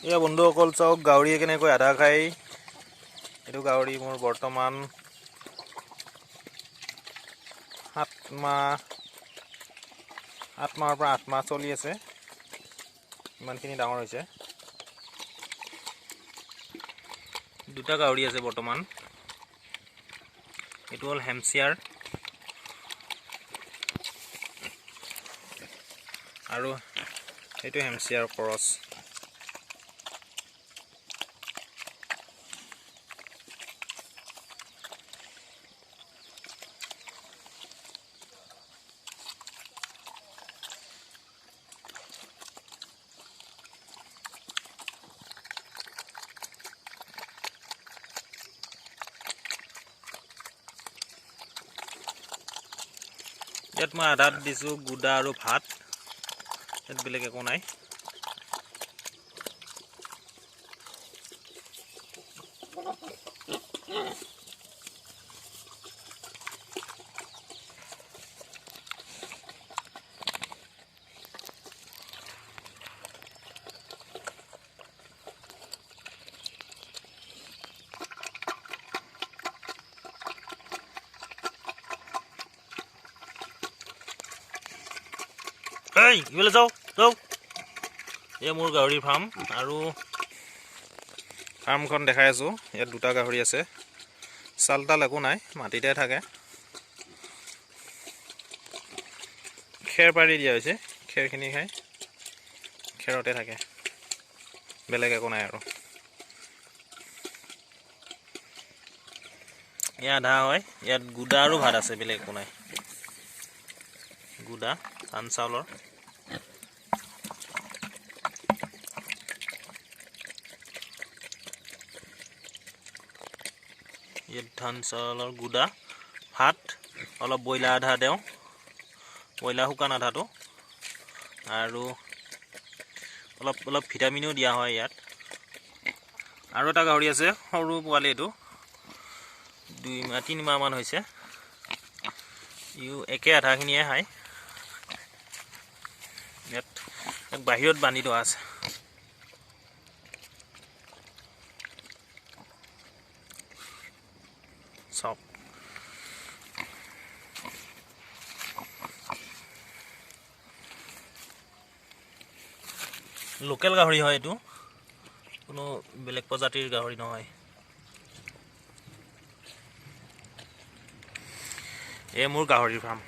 এয়া বন্ধুসকল চাওক গাহৰিয়ে কেনেকৈ আধা খাই। এইটো গাহৰি মোৰ বৰ্তমান 7 মাহৰ পৰা 8 মাহ চলি আছে। ইমানখিনি ডাঙৰ হৈছে। দুটা গাহৰি আছে বৰ্তমান। এইটো হ'ল হেমচিয়াৰ আৰু এইটো হেমচিয়াৰ ক্ৰছ। ইয়াত মই আধাত দিছোঁ গুদা আৰু ভাত। ইয়াত বেলেগ একো নাই। এই ইফালে যাও যাও। এয়া মোৰ গাহৰিৰ ফাৰ্ম আৰু ফাৰ্মখন দেখাই আছোঁ। ইয়াত দুটা গাহৰি আছে। চাল তাল একো নাই, মাটিতে থাকে। খেৰ পাৰি দিয়া হৈছে, খেৰখিনি খাই খেৰতে থাকে, বেলেগ একো নাই আৰু। ইয়াত আধা হয়, ইয়াত গুদা আৰু ভাত আছে, বেলেগ একো নাই। গুদা ধান চাউলৰ। ইয়াত ধান চাউলৰ গুদা, ভাত, অলপ ব্ৰইলাৰ আধা দিওঁ, ব্ৰইলাৰ শুকান আধাটো, আৰু অলপ ভিটামিনো দিয়া হয় ইয়াত। আৰু এটা গাহৰি আছে সৰু পোৱালি, এইটো 2-3 মাহমান হৈছে। ইও একে আধাখিনিয়ে খায়। ইয়াত বাহিৰত বান্ধি থোৱা আছে। চাওক লোকেল গাহৰি হয়, এইটো কোনো বেলেগ প্ৰজাতিৰ গাহৰি নহয়। এই মোৰ গাহৰিৰ ফাৰ্ম।